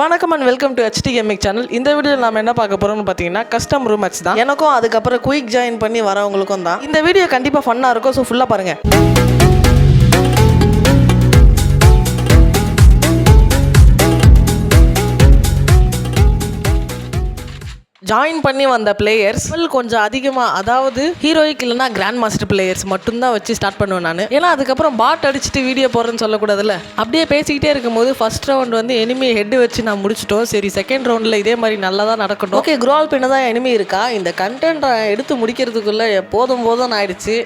வணக்கம் and welcome to HT Gaming channel. இந்த வீடியோவில் நம்ம என்ன பார்க்க போகிறோம்னு பார்த்தீங்கன்னா கஸ்டம் ரூம் மேட்ச் தான். எனக்கும் அதுக்கப்புறம் குயிக் ஜாயின் பண்ணி வரவங்களுக்கும் தான். இந்த வீடியோ கண்டிப்பாக ஃபன்னாக இருக்கும். ஸோ ஃபுல்லாக பாருங்கள். ஜாயின் பண்ணி வந்த பிளேயர்ஸ் கொஞ்சம் அதிகமாக, அதாவது ஹீரோயிக் இல்லைனா கிராண்ட் மாஸ்டர் பிளேயர்ஸ் மட்டும்தான் வச்சு ஸ்டார்ட் பண்ணுவேன் நான். ஏன்னா அதுக்கப்புறம் பாட் அடிச்சுட்டு வீடியோ போடுறேன்னு சொல்லக்கூடாதுல்ல. அப்படியே பேசிக்கிட்டே இருக்கும்போது ஃபர்ஸ்ட் ரவுண்ட் வந்து எனிமி ஹெட் வச்சு நான் முடிச்சிட்டோம். சரி, செகண்ட் ரவுண்டில் இதே மாதிரி நல்லா தான் நடக்கட்டும். ஓகே, க்ரோல் பின்ன தான் எனிமி இருக்கா. இந்த கண்டென்ட் எடுத்து முடிக்கிறதுக்குள்ளே போதும் ஆயிடுச்சு.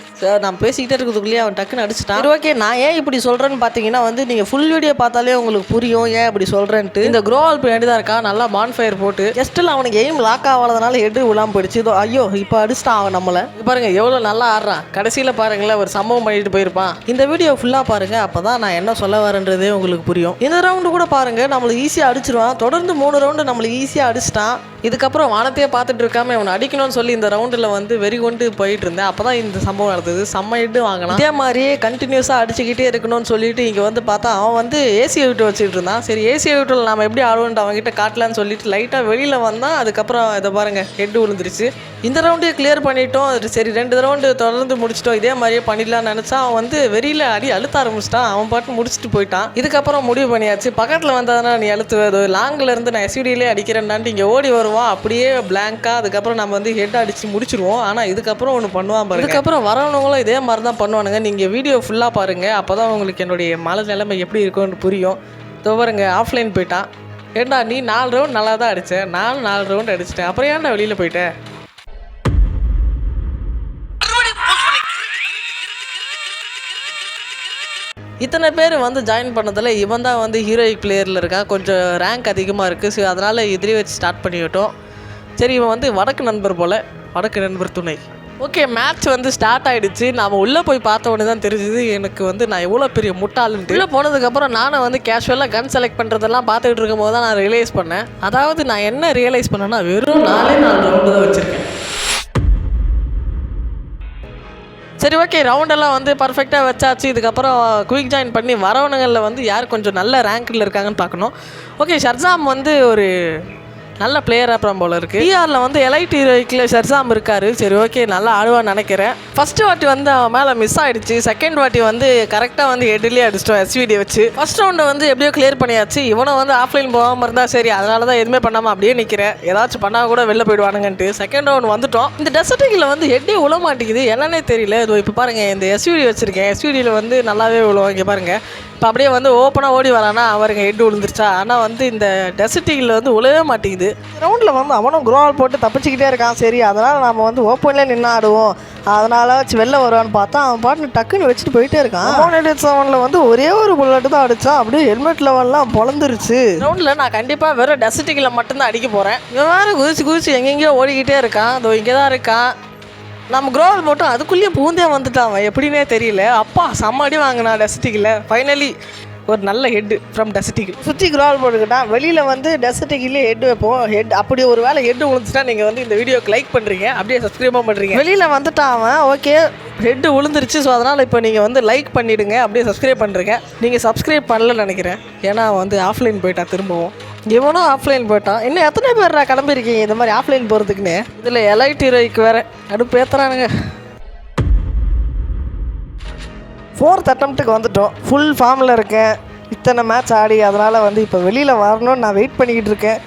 நான் பேசிக்கிட்டே இருக்கிறதுக்குள்ளேயே அவன் டக்குன்னு அடிச்சிட்டான். சரி, ஓகே, நான் ஏன் இப்படி சொல்கிறேன்னு பார்த்தீங்கன்னா வந்து நீங்கள் ஃபுல் வீடியோ பார்த்தாலே உங்களுக்கு புரியும் ஏன் இப்படி சொல்கிறேன்ட்டு. இந்த க்ரோல் பின்னாடி தான் இருக்கா. நல்லா பான்ஃபயர் போட்டு ஜஸ்ட்டில் அவனுக்கு எய்ம் லாக் ஆகாதனால எடு விழாம போயிடுச்சு. இதோ ஐயோ இப்போ அடிச்சிட்டான் அவன் நம்மளை. பாருங்க எவ்வளோ நல்லா ஆடுறான். கடைசியில் பாருங்களேன் ஒரு சம்பவம் பண்ணிட்டு போயிருப்பான். இந்த வீடியோ ஃபுல்லாக பாருங்க, அப்பதான் நான் என்ன சொல்ல வரேன்றதே உங்களுக்கு புரியும். இந்த ரவுண்டு கூட பாருங்க நம்மளுக்கு ஈஸியாக அடிச்சிருவான். தொடர்ந்து 3 ரவுண்டு நம்மளுக்கு ஈஸியாக அடிச்சிட்டான். இதுக்கப்புறம் வானத்தையே பார்த்துட்டு இருக்காம அவனை அடிக்கணும்னு சொல்லி இந்த ரவுண்டில் வந்து வெறி கொண்டு போயிட்டு இருந்தேன். அப்பதான் இந்த சம்பவம் நடந்தது. செம்ம ஹெட் வாங்கினான். இதே மாதிரியே கண்டினியூஸாக அடிச்சுக்கிட்டே இருக்கணும்னு சொல்லிட்டு இங்கே வந்து பார்த்தா அவன் வந்து ஏசியை விட்டு வச்சுட்டு இருந்தான். சரி, ஏசியை விட்டு நம்ம எப்படி ஆடுவோன்ட்டு அவன்கிட்ட காட்டலான்னு சொல்லிட்டு லைட்டாக வெளியில் வந்தான். அதுக்கப்புறம் இதை பாருங்க ஹெட் விழுந்துருச்சு. இந்த ரவுண்டே கிளியர் பண்ணிட்டோம். சரி, 2 ரவுண்டு தொடர்ந்து முடிச்சிட்டோம். இதே மாதிரியே பண்ணிடலாம்னு நினச்சா அவன் வந்து வெறியில் அழுத்த ஆரம்பிச்சிட்டான். அவன் பாட்டு முடிச்சுட்டு போயிட்டான். இதுக்கப்புறம் முடிவு பண்ணியாச்சு, பக்கத்தில் வந்ததுனா நீ அழுத்துவது லாங்கில் இருந்து நான் SUDலே அடிக்கிறேன்னான்ட்டு இங்கே ஓடி வருவான். அப்படியே பிளாங்காக அதுக்கப்புறம் நம்ம வந்து ஹெட் அடித்து முடிச்சிருவோம். ஆனால் இதுக்கப்புறம் ஒன்று பண்ணுவான் பாருங்க. இதுக்கப்புறம் வரவங்களும் இதே மாதிரி தான் பண்ணுவானுங்க. நீங்கள் வீடியோ ஃபுல்லாக பாருங்கள், அப்போ தான் உங்களுக்கு என்னுடைய மலை நிலைமை எப்படி இருக்கும்னு புரியும். பாருங்க ஆஃப்லைன் போயிட்டான். ஏண்டா நீ 4 ரவுண்ட் நல்லா தான் அடித்தேன், நானும் 4 ரவுண்ட் அடிச்சிட்டேன், அப்புறம் ஏன்டா வெளியில் போயிட்டேன். இத்தனை பேர் வந்து ஜாயின் பண்ணதில் இவன் தான் வந்து ஹீரோயிக் பிளேயரில் இருக்கா. கொஞ்சம் ரேங்க் அதிகமாக இருக்குது. ஸோ அதனால் எதிரி வச்சு ஸ்டார்ட் பண்ணிவிட்டோம். சரி, இவன் வந்து வடக்கு நண்பர் போல், வடக்கு நண்பர் துணை. ஓகே, மேட்ச் வந்து ஸ்டார்ட் ஆகிடுச்சு. நாம் உள்ளே போய் பார்த்த உடனே தான் தெரிஞ்சுது எனக்கு வந்து நான் எவ்வளோ பெரிய முட்டாளுன்ட்டு. உள்ளே போனதுக்கப்புறம் நானும் வந்து கேஷுவலாக கன் செலக்ட் பண்ணுறதெல்லாம் பார்த்துக்கிட்டு இருக்கும் போது தான் நான் ரியலைஸ் பண்ணேன். அதாவது நான் என்ன ரியலைஸ் பண்ணேன்னா வெறும் 4 ரவுண்டு தான் வச்சுருக்கேன். சரி, ஓகே, ரவுண்டெல்லாம் வந்து பர்ஃபெக்டாக வச்சாச்சு. இதுக்கப்புறம் குயிக் ஜாயின் பண்ணி வரவனுங்களில் வந்து யார் கொஞ்சம் நல்ல ரேங்க்கில் இருக்காங்கன்னு பார்க்கணும். ஓகே, ஷர்சாம் வந்து ஒரு நல்ல பிளேயர் அப்புறம் போல் இருக்குது. டிஆரில் வந்து எலைட் ஹீரோயிக்கில் ஷர்சாம் இருக்கார். சரி, ஓகே, நல்லா ஆடுவான்னு நினைக்கிறேன். ஃபஸ்ட்டு வாட்டி வந்து அவன் மேலே மிஸ் ஆகிடுச்சு. செகண்ட் வாட்டி வந்து கரெக்டாக வந்து ஹெட்லேயே அடிச்சிட்டோம் SVD வச்சு. ஃபஸ்ட் ரவுண்டு வந்து எப்படியோ கிளியர் பண்ணியாச்சு. இவனை வந்து ஆஃப்லைன் போகாமல் இருந்தால் சரி, அதனால தான் எதுவுமே பண்ணாமல் அப்படியே நிற்கிறேன். ஏதாச்சும் பண்ணால் கூட வெளில போயிடுவானுங்கன்ட்டு செகண்ட் ரவுண்ட் வந்துட்டோம். இந்த டெசர்ட்டிங்கில் வந்து ஹெட்டே விழ மாட்டேங்குது, என்னன்னே தெரியல. இதோ இப்போ பாருங்கள் இந்த SVD வச்சுருக்கேன். SVDயில் வந்து நல்லாவே விழுவோம். இங்கே பாருங்கள், இப்போ அப்படியே வந்து ஓப்பனாக ஓடி வரானா அவருங்க ஹெட் விழுந்துருச்சா. ஆனால் வந்து இந்த டெசர்ட்டிங்கில் வந்து உழவே மாட்டேங்குது. ரவுண்டில் வந்து அவனும் க்ரோவால் போட்டு தப்பிச்சிக்கிட்டே இருக்கான். சரி, அதனால் நம்ம வந்து ஓப்பன்லேயே நின்று ஆடுவோம், அதனால் வச்சு வெளில வருவான்னு பார்த்தா அவன் பாட்டு டக்குன்னு வச்சுட்டு போயிட்டே இருக்கான். 7 வந்து ஒரே ஒரு புல்லட்டு தான் அடித்தான். அப்படியே ஹெல்மெட் லெவல்லாம் பொழந்துருச்சு. ரவுண்டில் நான் கண்டிப்பாக வெறும் டெசர்ட்டிங்கில் மட்டும்தான் அடிக்க போகிறேன். இவன் வேறு குதிச்சு எங்கெங்கேயோ ஓடிக்கிட்டே இருக்கான். அதோ இங்கே தான் இருக்கான். நம்ம க்ரோவல் மட்டும் அதுக்குள்ளேயே பூந்தே வந்துட்டான். அவன் எப்படின்னே தெரியல. அப்பா செம்ம அடி வாங்கினா டெசர்ட்டிக்கில். ஃபைனலி ஒரு நல்ல ஹெட் ஃப்ரம் டெசர்ட்டிக்கில். சுற்றி க்ரோவல் போட்டுக்கிட்டான். வெளியில் வந்து டெசர்ட்டிக்கிலே ஹெட் வைப்போம். ஹெட் அப்படி ஒரு வேலை ஹெட் விழுந்துச்சுன்னா நீங்கள் வந்து இந்த வீடியோக்கு லைக் பண்ணுறீங்க, அப்படியே சப்ஸ்கிரைபும் பண்ணுறீங்க. வெளியில் வந்துட்டான் அவன். ஓகே, ஹெட்டு விழுந்துருச்சு. ஸோ அதனால் இப்போ நீங்கள் வந்து லைக் பண்ணிவிடுங்க, அப்படியே சப்ஸ்கிரைப் பண்ணுறீங்க. நீங்கள் சப்ஸ்கிரைப் பண்ணலன்னு நினைக்கிறேன், ஏன்னா வந்து ஆஃப்லைன் போயிட்டான். திரும்பவும் இவனும் ஆஃப்லைன் போயிட்டான். இன்னும் எத்தனை பேர் கிளம்பியிருக்கீங்க இந்த மாதிரி ஆஃப்லைன் போகிறதுக்குன்னு? இதில் எலைட் ஹீரோய்க்கு வேறு அடுப்பு ஏற்றுறானுங்க. 4th அட்டம்ப்ட்டுக்கு வந்துட்டோம். ஃபுல் ஃபார்மில் இருக்கேன். இத்தனை மேட்ச் ஆடி அதனால் வந்து இப்போ வெளியில் வரணும்னு நான் வெயிட் பண்ணிக்கிட்டு இருக்கேன்.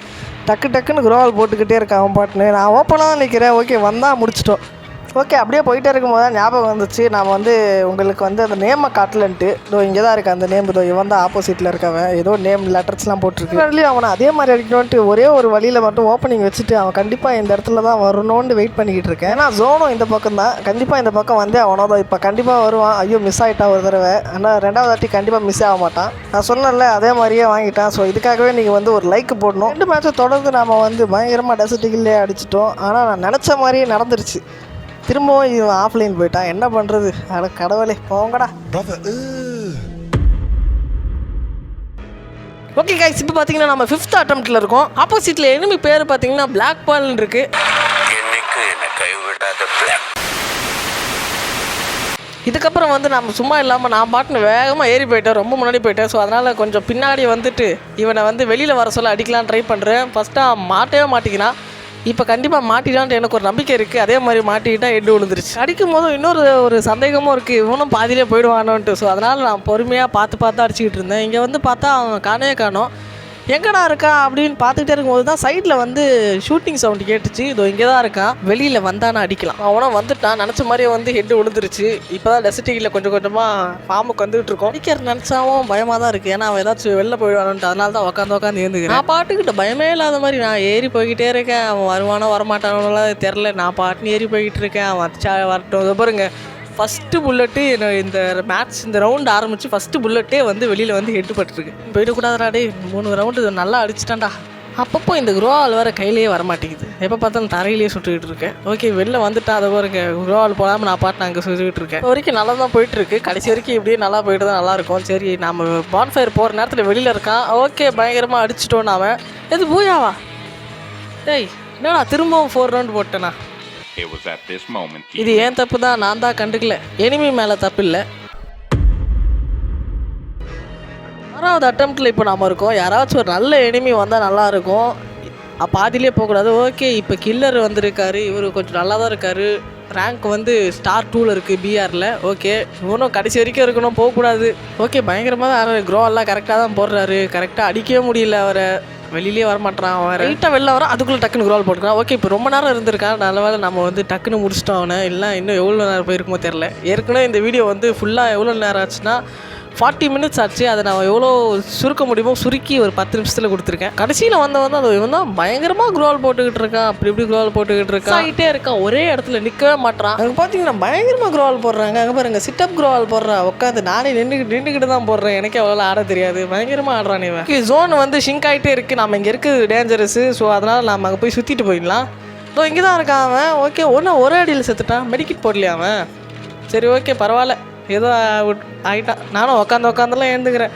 டக்குன்னு க்ரோவால் போட்டுக்கிட்டே இருக்கேன் அவன் பாட்டுன்னு. நான் ஓப்பனாக தான் நிற்கிறேன். ஓகே, வந்தால் முடிச்சிட்டோம். ஓகே, அப்படியே போயிட்டே இருக்கும்போது தான் ஞாபகம் வந்துச்சு, நான் வந்து உங்களுக்கு வந்து அந்த நேமை காட்டலன்ட்டு. இதோ இங்கே தான் இருக்குது அந்த நேம். இதோ இவன் தான் ஆப்போசிட்டில் இருக்கவன். ஏதோ நேம் லெட்டர்ஸ்லாம் போட்டிருக்கு. அவனை அதே மாதிரி அடிக்கணுன்ட்டு ஒரே ஒரு வழியில் மட்டும் ஓப்பனிங் வச்சுட்டு அவன் கண்டிப்பாக இந்த இடத்துல தான் வரணும்னு வெயிட் பண்ணிக்கிட்டு இருக்கேன். ஏன்னா ஜோனும் இந்த பக்கம் தான். கண்டிப்பாக இந்த பக்கம் வந்து அவனோட இப்போ கண்டிப்பாக வருவான். ஐயோ மிஸ் ஆகிட்டான் ஒரு தடவை. ஆனால் 2வது வாட்டி கண்டிப்பாக மிஸ் ஆக மாட்டான். நான் சொன்னேன்ல, அதே மாதிரியே வாங்கிட்டான். ஸோ இதுக்காகவே நீங்கள் வந்து ஒரு லைக் போடணும். 2 மேட்சை தொடர்ந்து நாம் வந்து பயங்கரமாக டெசர்ட்டிக்கிலே அடிச்சிட்டோம். ஆனால் நான் நினச்ச மாதிரியே நடந்துருச்சு. திரும்பவும் இவன் ஆஃப்லைன் போயிட்டான். என்ன பண்ணுறது? அட கடவுளே, போங்கடா. ஓகே கைஸ், இப்போ பார்த்தீங்கன்னா நம்ம 5th அட்டம்ப்ட்டில் இருக்கோம். ஆப்போசிட்டில் எனிமி பேர் பார்த்தீங்கன்னா பிளாக் பால்னு இருக்குது. இதுக்கப்புறம் வந்து நம்ம சும்மா இல்லாமல் நான் பாட்டுன்னு வேகமாக ஏறி போயிட்டேன், ரொம்ப முன்னாடி போயிட்டேன். ஸோ அதனால் கொஞ்சம் பின்னாடி வந்துட்டு இவனை வந்து வெளியில் வர சொல்ல அடிக்கலாம் ட்ரை பண்ணுறேன். ஃபஸ்ட்டாக மாட்டவே மாட்டிக்கிறான். இப்போ கண்டிப்பாக மாட்டிடான்ட்டு எனக்கு ஒரு நம்பிக்கை இருக்குது. அதே மாதிரி மாட்டிக்கிட்டால் ஹெட் விழுந்துருச்சு. அடிக்கும் போதும் இன்னொரு சந்தேகமும் இருக்குது, இவனும் பாதியிலே போயிடுவானோன்ட்டு. ஸோ அதனால் நான் பொறுமையாக பார்த்து அடிச்சுக்கிட்டு இருந்தேன். இங்கே வந்து பார்த்தா அவன் காணோம். எங்கடா இருக்கா அப்படின்னு பார்த்துக்கிட்டே இருக்கும்போது தான் சைடில் வந்து ஷூட்டிங் சவுண்டு கேட்டுச்சு. இதோ இங்கே தான் இருக்கான், வெளியில் வந்தானே அடிக்கலாம். அவனும் வந்துட்டான், நினச்ச மாதிரியே வந்து ஹெட்டு விழுந்துருச்சு. இப்போ தான் டெசிட்டிங்கில் கொஞ்சம் கொஞ்சமாக ஃபார்முக்கு வந்துகிட்டு இருக்கோம். அடிக்கிற நினச்சாவும் பயமாக தான் இருக்குது, ஏன்னா அவன் ஏதாச்சும் வெளில போயிடுவானுன்ட்டு. அதனால தான் உட்காந்து ஏந்துக்கிறேன். நான் பாட்டுக்கிட்ட பயமே இல்லாத மாதிரி நான் ஏறி போய்கிட்டே இருக்கேன். அவன் வருவானோ வரமாட்டானோலாம் தெரில, நான் பாட்டுன்னு ஏறி போய்கிட்டு இருக்கேன். அவன் வச்சா வரட்டும். பாருங்க, ஃபஸ்ட்டு புல்லட்டு இந்த மேட்ச், இந்த ரவுண்டு ஆரம்பித்து ஃபஸ்ட்டு புல்லட்டே வந்து வெளியில் வந்து ஹெட்டு பட்டுருக்கு. போயிடக்கூடாதுடா, 3 ரவுண்டு நல்லா அடிச்சிட்டான்டா. அப்பப்போ இந்த குரோவால் வேறு கையிலேயே வரமாட்டேங்குது, எப்போ பார்த்தாலும் தரையிலேயே சுட்டுக்கிட்டு இருக்கேன். ஓகே, வெளில வந்துட்டா அதை பாருங்க, குரோவால் போடாமல் நான் பாட்டு அங்கே சுட்டுக்கிட்டு இருக்கேன். இப்போ வரைக்கும் நல்லா தான் போயிட்டுருக்கு, கடைசி வரைக்கும் இப்படியே நல்லா போயிட்டு தான் நல்லாயிருக்கும். சரி, நம்ம பான்ஃபயர் போகிற நேரத்தில் வெளியில் இருக்கான். ஓகே, பயங்கரமாக அடிச்சிட்டோன்னு அவன். எது பூயாவா? டேய், என்னடா திரும்பவும் 4 ரவுண்டு போட்டேண்ணா. இது ஏன் தப்பு தான், நான் தான் கண்டுக்கல. எனிமி மேலே தப்பு இல்லை. 6வது அட்டம்ப்டில் இப்போ நாம் இருக்கோம். யாராச்சும் ஒரு நல்ல எனிமி வந்தால் நல்லாயிருக்கும், பாதியிலே போகக்கூடாது. ஓகே, இப்போ கில்லர் வந்திருக்காரு, இவர் கொஞ்சம் நல்லா தான் இருக்கார். ரேங்க் வந்து ஸ்டார் 2ல் இருக்குது பிஆரில். ஓகே, இவனும் கடைசி வரைக்கும் இருக்கணும், போகக்கூடாது. ஓகே, பயங்கரமாக தான் க்ரோவெல்லாம் கரெக்டாக தான் போடுறாரு. கரெக்டாக அடிக்கவே முடியல அவரை, வெளியிலே வரமாட்டான். அவன் ரைட்டாக வெளில வர அதுக்குள்ளே டக்குன்னு க்ரோல் போட்டுக்கிறான். ஓகே, இப்போ ரொம்ப நேரம் இருந்திருக்கான், நல்ல வேலை நம்ம வந்து டக்குன்னு முடிச்சிட்டோம் அவனை. இல்லை இன்னும் எவ்வளோ நேரம் போயிருக்குமோ தெரில. ஏற்கனவே இந்த வீடியோ வந்து ஃபுல்லாக எவ்வளோ நேரம் ஆச்சுன்னா 40 மினிட்ஸ் ஆச்சு. அதை நான் எவ்வளோ சுருக்க முடியுமோ சுருக்கி ஒரு 10 நிமிஷத்தில் கொடுத்துருக்கேன். கடைசியில் வந்தவன் தான் இவன் தான் பயங்கரமாக க்ரோல் போட்டுக்கிட்டு இருக்கான், அப்படி இப்படி க்ரோல் போட்டுக்கிட்டு இருக்கான், ஆகிட்டே இருக்கான், ஒரே இடத்துல நிற்கவே மாட்டான். அங்கே பார்த்தீங்கன்னா பயங்கரமாக க்ரோல் போடுறாங்க. அங்கே பாருங்க, சிட்டப் க்ரோல் போடுறான், உட்காந்து நானே நின்றுக்கிட்டு தான் போடுறேன், எனக்கே அவ்வளோ ஆட தெரியாது, பயங்கரமாக ஆடுறான் இவன். ஜோன் வந்து ஷிங்க் ஆகிட்டே இருக்குது, நம்ம இங்கே இருக்குது டேஞ்சரஸு. ஸோ அதனால் நம்ம அங்கே போய் சுற்றிட்டு போயிடலாம். ஸோ இங்கே தான் இருக்கான் அவன். ஓகே, ஒரே அடியில் செத்துட்டான், மெடிக்கிட் போடலையா அவன்? சரி, ஓகே, பரவாயில்ல, ஏதோ ஆகிட்டான். நானும் உட்காந்துலாம் எழுந்துக்கிறேன்,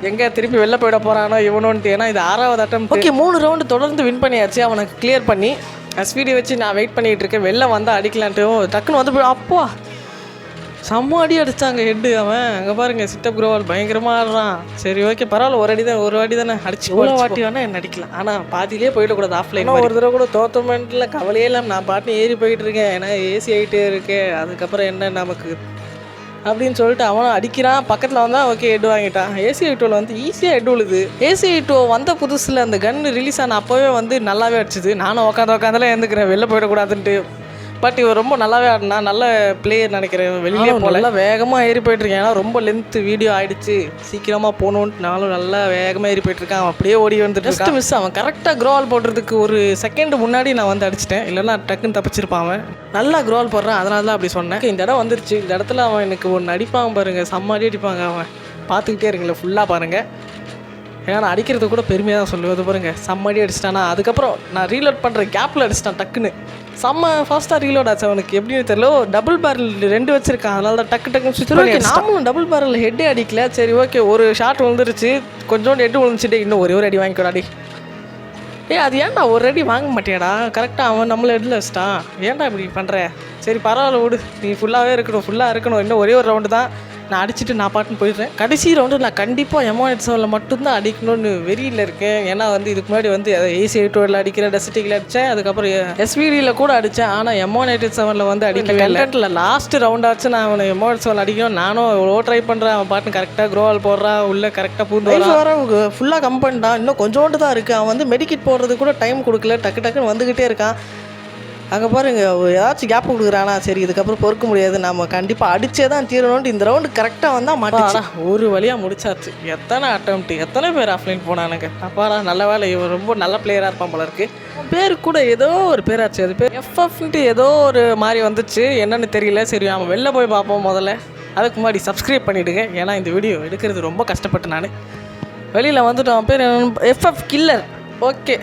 எங்கே திருப்பி வெளில போயிட போகிறானோ இவனுன்ட்டு. ஏன்னா இது 6வது அட்டம். ஓகே, 3 ரவுண்டு தொடர்ந்து வின் பண்ணியாச்சு. அவனுக்கு கிளியர் பண்ணி எஸ்பிடி வச்சு நான் வெயிட் பண்ணிகிட்டு இருக்கேன், வெளில வந்தால் அடிக்கலான்ட்டு. டக்குன்னு வந்து போய் அப்போ செம்ம அடி அடித்தாங்க ஹெட்டு அவன். அங்கே பாருங்கள், சிட்டப் க்ரோவால் பயங்கரமாக ஆடுறான். சரி, ஓகே, பரவாயில்ல, ஒரு வாட்டி தானே அடிச்சு, இவ்வளோ வாட்டி வேணால் என்ன அடிக்கலாம், ஆனால் பாதியிலே போயிடக்கூடாது ஆஃப்லைன். ஒரு தடவை கூட தோத்தமெண்ட்டில் கவலையே இல்லாமல் நான் பாட்டு ஏறி போயிட்டு இருக்கேன், ஏன்னா ஏசி ஆகிட்டே இருக்கேன். அதுக்கப்புறம் என்ன நமக்கு அப்படின்னு சொல்லிட்டு அவனும் அடிக்கிறான். பக்கத்தில் வந்தால் ஓகே, ஹெட் வாங்கிட்டான். ஏசி ஐட்டோவில் வந்து ஈஸியாக ஹெட் விழுது. ஏசி ஐட்டோ வந்த புதுசில் அந்த கன்று ரிலீஸ் ஆன அப்போவே வந்து நல்லாவே அடிச்சுது. நானும் உட்காந்துலாம் எழுந்துக்கிறேன், வெளில போயிடக்கூடாதுன்ட்டு. பட் இவர் ரொம்ப நல்லாவே ஆடினா, நல்ல பிளேயர் நினைக்கிறேன். வெளியிலே போல வேகமாக ஏறி போயிட்டுருக்கேன், ஏன்னா ரொம்ப லென்த்து வீடியோ ஆகிடுச்சு, சீக்கிரமாக போகணுன்ட்டு நானும் நல்லா வேகமாக ஏறி போயிட்டுருக்கேன். அவன் அப்படியே ஓடி வந்துட்டு ஜஸ்ட் மிஸ். அவன் கரெக்டாக க்ரோவால் போடுறதுக்கு ஒரு செகண்ட் முன்னாடி நான் வந்து அடிச்சிட்டேன், இல்லைன்னா டக்குன்னு தப்பிச்சிருப்பான். அவன் நல்லா க்ரோவால் போடுறான், அதனால தான் அப்படி சொன்னேன். இந்த இடம் வந்துருச்சு, இந்த இடத்துல அவன் எனக்கு ஒன்று அடிப்பான் பாருங்கள், செம்மாடி அடிப்பாங்க. அவன் பார்த்துக்கிட்டே இருங்களேன், ஃபுல்லாக பாருங்கள். ஏன்னா நான் அடிக்கிறது கூட பெருமையாக தான் சொல்லுவது பாருங்கள், செம்மடி அடிச்சிட்டானா. அதுக்கப்புறம் நான் ரீலோட் பண்ணுற கேப்பில் அடிச்சிட்டான் டக்குன்னு, செம்ம ஃபாஸ்ட்டாக ரீலோட் ஆச்சு. அவனுக்கு எப்படின்னு தெரியல, டபுள் பேரல் 2 வச்சிருக்கான், அதனால தான் டக்குன்னு சுவிட்ச் பண்ணி. நானும் டபுள் பேரல் ஹெட்டே அடிக்கல. சரி, ஓகே, ஒரு ஷாட் விழுந்துருச்சு, கொஞ்சோண்டு ஹெட்டு விழுந்துச்சுட்டு, இன்னும் ஒரே அடி வாங்கிக்கூடாடி. அது ஏன்டா ஒரு அடி வாங்க மாட்டியாடா? கரெக்டாக அவன் நம்மளை ஹெட்டில் வச்சிட்டான், ஏன்டா இப்படி பண்ணுற? சரி, பரவாயில்ல விடு, நீ ஃபுல்லாகவே இருக்கணும், இன்னும் ஒரே ஒரு ரவுண்டு தான், நான் அடிச்சுட்டு நான் பாட்டுன்னு போயிடுறேன். கடைசி ரவுண்டு நான் கண்டிப்பாக M187 மட்டும்தான் அடிக்கணும்னு வெறியில் இருக்கேன். ஏன்னா வந்து இதுக்கு முன்னாடி வந்து AC 8 அடிக்கிறேன், டெசிட்டிக்கில் அடித்தேன், அதுக்கப்புறம் SVDயில் கூட அடித்தேன். ஆனால் M187 வந்து அடிக்கவே இல்லை. லாஸ்ட் ரவுண்டாச்சும் நான் அவனை M187 அடிக்கணும், நானும் எவ்வளோ ட்ரை பண்ணுறேன். அவன் பாட்டுன்னு கரெக்டாக க்ரோவால் போடுறான், உள்ளே கரெக்டாக பூந்து வர ஃபுல்லாக கம்பெனி தான், இன்னும் கொஞ்சோண்டு தான் இருக்குது. அவன் வந்து மெடிக்கிட் போடுறது கூட டைம் கொடுக்கல, டக்குன்னு வந்துக்கிட்டே இருக்கான். அங்கே பாருங்க, ஏதாச்சும் கேப் கொடுக்குறானா, சரி இதுக்கப்புறம் பொறுக்க முடியாது, நம்ம கண்டிப்பாக அடிச்சே தான் தீரணும்ட்டு இந்த ரவுண்டு கரெக்டாக வந்தால் மாட்டானா. ஒரு வழியாக முடிச்சாச்சு. எத்தனை அட்டம்ப்ட், எத்தனை பேர் ஆஃப்லைன் போனானுங்க. அப்பாடா, நல்ல வேலை, இவன் ரொம்ப நல்ல பிளேயராக இருப்பான் போல இருக்கு. பேர் கூட ஏதோ ஒரு பேராச்சு, அது பேர் FFன்ட்டு ஏதோ ஒரு மாதிரி வந்துச்சு, என்னன்னு தெரியல. சரி, அவன் வெளில போய் பார்ப்போம் முதல்ல. அதுக்கு முன்னாடி சப்ஸ்கிரைப் பண்ணிவிடுங்க, ஏன்னா இந்த வீடியோ எடுக்கிறது ரொம்ப கஷ்டப்பட்டு நான் வெளியில் வந்துட்டு. அவன் பேர் FF killer. Okay,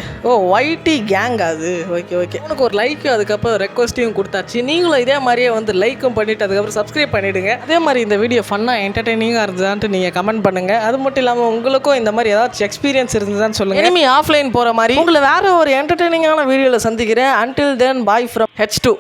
YT gang அது. ஓகே, உனக்கு ஒரு லைக்கும் அதுக்கப்புறம் ரெக்வஸ்ட்டையும் கொடுத்தாச்சு. நீங்களும் இதே மாதிரியே வந்து லைக்கும் பண்ணிவிட்டு அதுக்கப்புறம் சப்ஸ்கிரைப் பண்ணிவிடுங்க. அதே மாதிரி இந்த வீடியோ ஃபன்னாக என்டர்டெய்னிங்காக இருந்ததான்ட்டு நீங்கள் கமெண்ட் பண்ணுங்கள். அது மட்டும் இல்லாமல் உங்களுக்கும் இந்த மாதிரி ஏதாச்சும் எக்ஸ்பீரியன்ஸ் இருந்ததான்னு சொல்லுங்கள். இனிமே ஆஃப்லைன் போகிற மாதிரி உங்களை வேறு ஒரு என்டர்டெய்னிங்கான வீடியோவில் சந்திக்கிறேன். Until then, bye from H2.